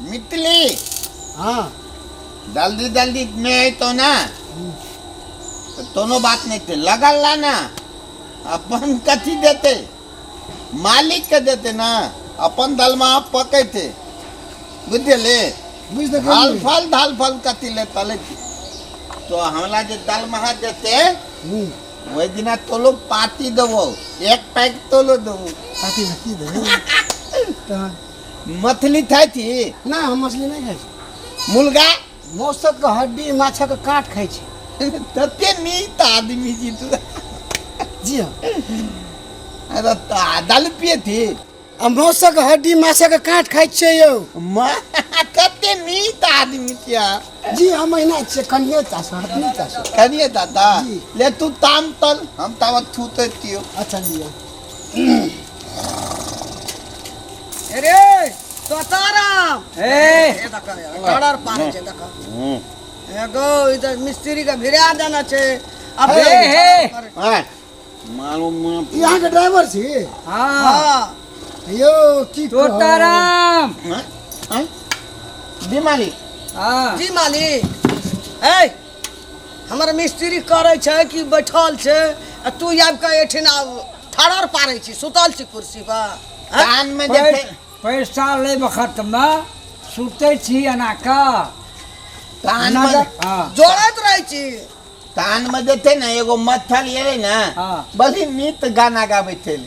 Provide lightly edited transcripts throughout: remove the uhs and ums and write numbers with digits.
मितली हाँ जल्दी जल्दी में आई तो ना तो दोनों बात नहीं थे लगल ला ना अपन कथी देते मालिक के देते ना अपन दल में पके थे बुझले बुझ धाल फल कथी ले तले तो हमला जे दल महा देते वही दिना तोलो पाती देवो एक पैक तोलो देवो पाती नक्की दे मछली खाई थी ना हम मछली नहीं खाई मुर्गा मौसक का हड्डी माछा का काट खाई छी तते नीत आदमी जी तू जी हाँ अरे दाल पिए थी मौसक का हड्डी माछा का काट खाई छे यो कते नीत आदमी क्या जी हम महीना छे कनिए तास हड्डी तास करिए दादा जी। ले तू ताम तल हम तावत थूते तियो अच्छा लिया अरे तोताराम ए डर पारे छे देखो एगो इधर मिस्त्री का भिड़ा देना छे अब हे हे हां मालूम यहाँ के ड्राइवर छी हाँ हां यो की तोताराम हां बीमारी हाँ जी मालिक ए हमर मिस्त्री करे छे कि बैठल छे आ तू आब के एठिन ठाड़र पारे छी सुतल छी कुर्सी पर कान में देखे पैसा ले बखत में सुते छी अनाका कान में हाँ जोड़त रहे छी कान में देते ना एगो मत्थल ये ना हाँ। बड़ी नीत गाना गावे थे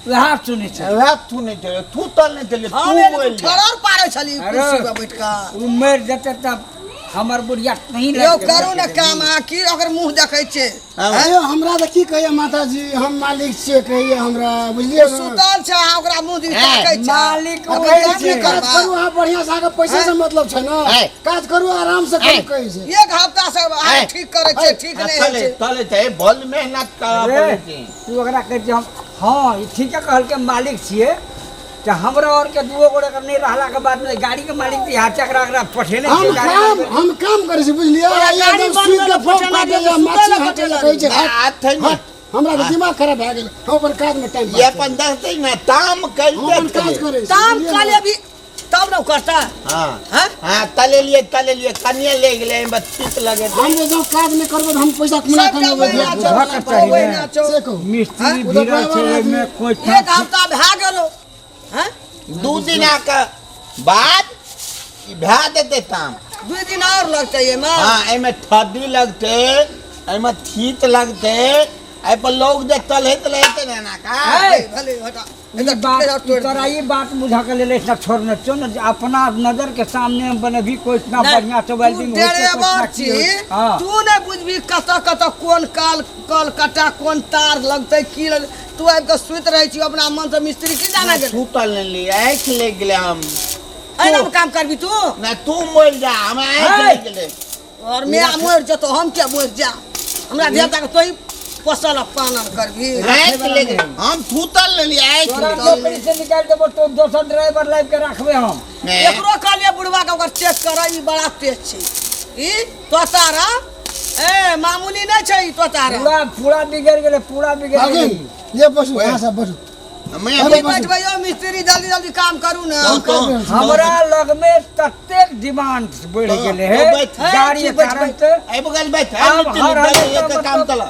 वह सुनी छे वह तू नहीं चले तू तल नहीं चले तू हम बोल ठाड़र पारे छली अरे। कुर्सी पर बैठ के उमर जते तब हमर बुढ़िया नहीं यो करू ना काम आखिर अगर मुंह देखै छे अयो हमरा त की कहिए माता जी हम मालिक छिए कहिए हमरा बुझलिए ना सुतल छे अहाँ ओकरा मुंह दिख ताकै छे मालिक अब वही काज छे। काज करू अहाँ बढ़िया से आगे पैसे से मतलब छै ना है। काज करू आराम से करू कहि छै एक हफ्ता से अहाँ ठीक करे छे ठीक नहीं होइ तले छे तले थे बोल मेहनत करा अरे, पड़े थी तू ओकरा कह हम हाँ ई ठीक है कहल के मालिक छिए तो हमरा और के दुगो गोड़े के नहीं रहला के बाद में गाड़ी के मालिक के हाथ चकरा एकरा पठेने हम काम करे छी बुझलिए गाड़ी एकदम बंद सुत के करके फोन पटना काटे के या सुतल माछी के हटे पटना कहै छै हाथ थे ना हमरा के दिमाग खराब भ गेल हम अपन काज में टाइम ये अपन दस ना ताम कर हम अपन काज करे छी, काम बुझलिए काले ना? अभी तब न करता हां हैं हां तले लिए कनिया ले गेले बस ठीक लगे हम जे जो काज नहीं करबो हम पैसा कुना सब कमाबो वही नाचो बुझा के चाहिए। वही नाचो से कहू मिस्त्री उधर भीड़ ड्राइवर छे आदमी। में कोई एक हफ्ता भा गेलो हैं दो दिन का बाद ई भा देते ताम 2 दिन और लगते ये में हाँ एमे ठड्डी लगते एमे थीत लगते ए पर लोग जे तले तले ना का भले हटा ये बात तोरा ये बात बुझा के ले सब छोड़ने चो न अपना नजर के सामने बने भी कोई इतना बढ़िया तो वेल्डिंग ड्राइवर छी हां तू ने बुझबी कत कोन कल कटा कोन तार लगते की तू आब के सुत रहे छी अपना मन से मिस्त्री की जाना गेल छूटल नहीं लिए आँख ले गेले हम एना काम करबी तू ना तू मोल जा हम आँख ले गेले और मैं मर जतो हम क्या मर जा हमरा देवता के तोई फसल पालन करबी आँख ले गेले हम छूटल नहीं लिए आँख तोरा ले नौकरी से निकाल देबो तो दोसर ड्राइवर लाइव के रखबे हम गेले एकरो कहलिए बुढ़वा के ओकर चेक कर ई बड़ा तेज छै ई तोतारा ए मामूली नहीं छै ई तोतारा पूरा बिगड़ गेले पूरा बिगड़ आगे गेले ये बसु यहाँ से बसु मैं अभी बैठबै यो मिस्त्री जल्दी जल्दी काम करू ना हमरा लग में ततेक डिमांड बढ़ गेले है गाड़ी के कारण से ए बगल बैठ अब हर हालत में एक काम चला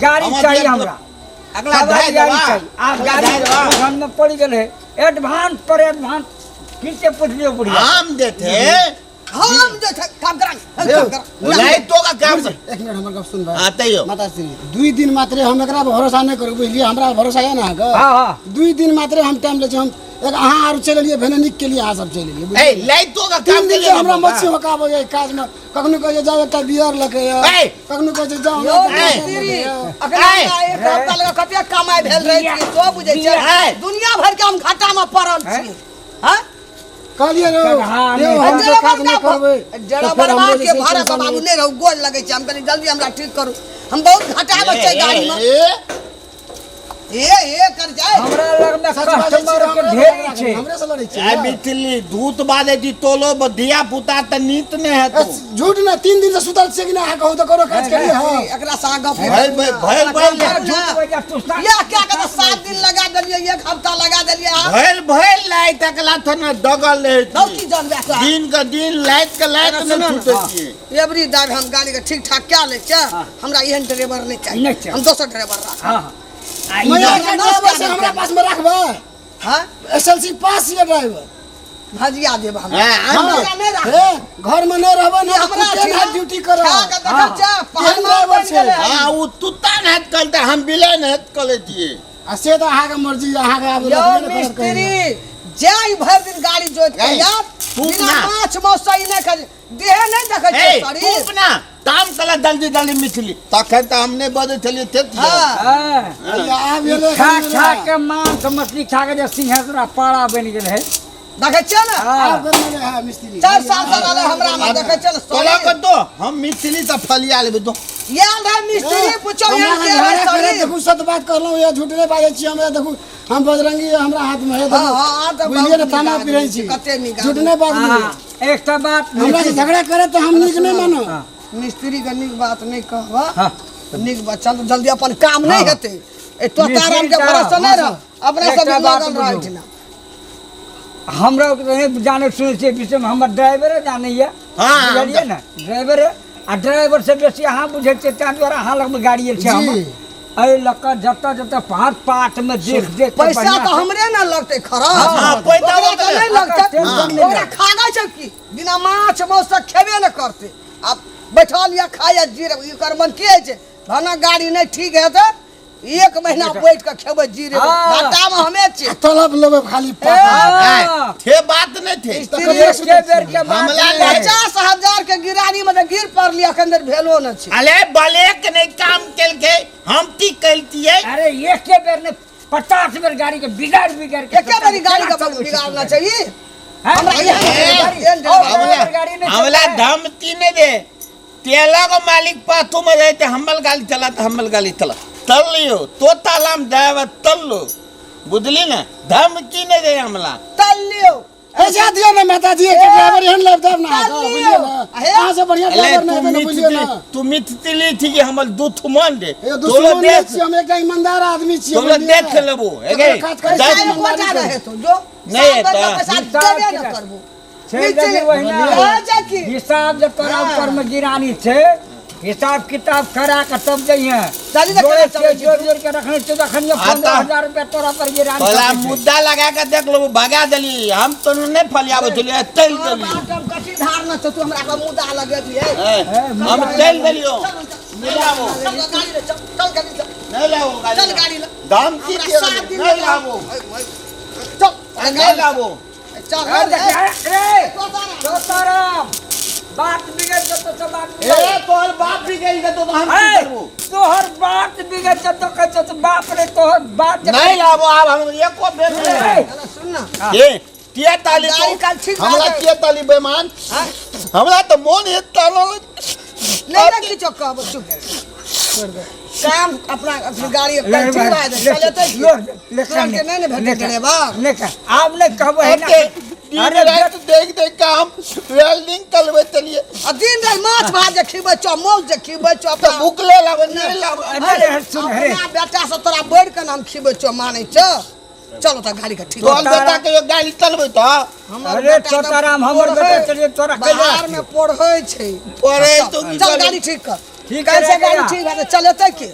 गाड़ी चाहिए हमरा अगला सवारी धाय गाड़ी दवा चाहिए आप अगला गाड़ी धाय दवा हम में पड़ गेले एडवांस पर एडवांस किससे पूछ लियो बुढ़िया हम देते हम जे छै काम करा नहीं तो का काम से एक मिनट हमर गप सुन भाई आते हो माता श्री 2 दिन मात्र हम एकरा भरोसा नहीं करू बुझलिए हमरा भरोसा है ना के हां हां 2 दिन मात्र हम टाइम ले छी हम एक अहाँ आर चले लिए भेनेनिक के लिए अहाँ सब चले लिए ए बुझलिए लाई तो का 3 काम दिन के से हमरा मच्छी होकाबो ये काज में कखनो कहे जाओ एकटा बियर लके ए! कखनो कहे जाओ यो मिस्त्री अगला एक हफ्ता लगा कते कमाई भेल रहे छी तो बुझै छै दुनिया भर के हम घाटा में पड़ल छी हैं कहलिए रो हाँ, ये नहीं। हम जे काज नहीं करबै जरा बर्बाद के भाड़ा बाबू नहीं रहू गोल लगे छै हम कनी जल्दी हमरा ठीक करू हम बहुत घाटा में छै गाड़ी में ए कर जाए हमरा लग में सच बाजै छी, कस्टमर के हमरा ढेर लड़ाई छै। हमरे से लड़ै छी ए मिथिली धूत बाजे दी तोलो धिया पुता त नीत ने है तो झूठ ना 3 दिन से सुतल छी कि ना कहू तो करो काज करिए हां एकरा सा गप भइल या क्या कहता 7 दिन लगा देलिए 1 हफ्ता लगा देलिए आप भइल लाइट अकला थ न दगल है दौकी जानबे का दिन का दिन लाइट न छूटे छिए एवरी दाब हम गाड़ी के ठीक ठाक क्या ले छ हमरा एहन ड्राइवर नहीं नहीं चाहिए चाहिए। हम दोसर ड्राइवर रख हां मैं आके ड्राइवर से हमरा पास में रखबा हां एसएलसी पास ये ड्राइवर भजिया देब हम हां हमरा नहीं रख घर में नहीं रहबा ना हमरा हमरा ड्यूटी करो क्या का देखै छ केहन ड्राइवर छै? हां उ तुत्ता न हत कलते हम बिले न हत कले दिए आ से तो अहाँ के मर्जी अहाँ के आब यो मिस्त्री जाई भर दिन गाड़ी जोत के ए, यार फूक बिना ना। माछ मौसई नहीं कर देह नहीं देखै छ ए शरीर खूब ना काम कला जल्दी मिथिली तखन त हमने बदे चलिए ते हां आब ये ले खा खा के मांस मछली खा के जे सिंहेश्वरा पाड़ा बन गेल है। देखै छ ना आब कर ले है मिस्त्री 4 साल से रहले हमरा में देखै छ ना तोला शरीर। कर दो हम मिथिली त फलिया लेबे दो यार है मिस्त्री पूछो यार के है शरीर देखू सत बात करलो ये झूठ नहीं बाजै छी हमरा देखू हम बजरंगी हमरा हाथ में है हां तो बुझिए ना थाना पिरै छी कते निगाह झूठ नहीं बात हाँ, एक तो बात हमरा से झगड़ा करे तो हम निक नहीं मानो मिस्त्री का निक बात नहीं कहबा हाँ। निक बात चल जल्दी अपन काम नहीं हाँ। हेते ए तो ताराम के मिस्त्री भरोसा का- नहीं रह अपने एक सब टा बात लगल रह बुझू। ना हमरा के नहीं जाने सुने से विषय में हमर ड्राइवर जाने ये हाँ, बुझलिए ना ड्राइवर आ ड्राइवर से बेसी अहाँ बुझे छियै ताहि दुआरे अहाँ लग में गाड़ी छै हम जी। एहि लक जतऽ जतऽ पाँच पाठ में देख देख के पैसा बढ़िया तो से- हमरे ना लगते खराब हाँ, पैसा ओकरा तो लगते। नहीं लगते टेंशन नहीं ओकरा ले। खागा छै की बिना माछ मौस खेबे न करते अब बैठल या खाया जीरे एकर मन की है छै भाना गाड़ी नहीं ठीक है तो 1 महीना बैठ के खेबे जीरे हाँ। घाटा में हमें छै तलब लेबे खाली हाँ। थे बात नहीं थे मिस्त्री एके बेर के बात हमला नहीं नहीं। है। 50,000 के गिरानी में तो गिर पड़ली अखन देर भेलो न छै अले बलेक नहीं काम केल के हम ती कलतिए अरे एके बेर ने 50 बेर गाड़ी के बिगाड़ बिगाड़ के एके बारी गाड़ी का बिगाड़ना चाहिए हाँ, हमरा गाड़ी- यहाँ गाड़ी- एहन और ड्राइवर गाड़ी नहीं हमला चलता है। धमकी नहीं दे तेला को मालिक पाथू में रहते हमल गाली चला तो हमल गाली चला तल लियो तो तालाम ड्राइवर तल लो बुझली ना धमकी नहीं दे हमला तल्लियो ए जा दियो ना माता जी के ड्राइवर एहन लेबदार ना तालियो। बुझिए ना अहे। अहाँ से बढ़िया अले ड्राइवर नहीं देना बुझिए ना तू मिथली थी कि हमल दूध मन दे ये तोलो दुश्मन नहीं देख छी हम एकटा ईमानदार आदमी छी तोलो देख लेबो एगे पैसा दस- में कोटा रहे तो जो नहीं साल भर का तो- पैसा हिसाब देबे न किताब। करबो छै जदी वहिना हाँ, जाकी। हिसाब जब तोरा हाँ। ऊपर में गिरानी छै हिसाब किताब करा के तब जइहे चली ना जोड़े करा छियै, चली जोड़ जोड़ के रखने छियै तो अखन ये आता। 15,000 रुपया तोरा पर गिरानी तोला छै। मुद्दा लगा के देख लो भगा देली हम तो नहीं फलियाबो चलिए तल देली बाटम कथी धारना छ तू हमरा का मुद्दा लगेबी है हम तल देलियो नहीं लाबो चल गाड़ी ले चल गाड़ी ले नहीं लाबो गाली चल गाड़ी ले धमकी हमरा के 7 दिन नहीं लाबो चल नहीं लाबो चल अरे तोताराम बात बिगड़ जतो सब बात बिगड़ ए तोर बाप भी गई तो हम की ए, करबो तोहर बात बिगड़ जतो कहतो तो बाप रे तोहर बात जब- नहीं लाबो अब हम एको बेर ए, सुन ना ये तिया ताली गाड़ी काल ठीक हमरा बात है। तिया ताली बेमान हमरा तो मोन ये तालो नहीं ना किछो कहबो चुप छोड़ दे काम अपना अपनी गाड़ी ले कल ठीक भाई, बात है चले तो लेखन के नहीं भेटे ड्राइवर लेखन आप नहीं कहबो है ना दिन अरे रात देख देख काम वेल्डिंग करबे चलिए आ दिन रात माछ भात जे खिबै छ मौज जे खिबै छ तो अपना भूख ले लाबो नहीं लाबो अरे सुन रे अपना बेटा से तोरा बढ़ के नाम खिबै छ मानै छ चलो त गाड़ी का ठीक तोल बेटा के यो गाड़ी चलबे तो हमर अरे बेटा तऽ तोताराम हमर पढ़ै- बेटा चलिए तोरा कैला बाहर में पढ़ै छै अरे तो की चल करे? गाड़ी ठीक कर ठीक कैसे है गाड़ी ठीक है चलेतै के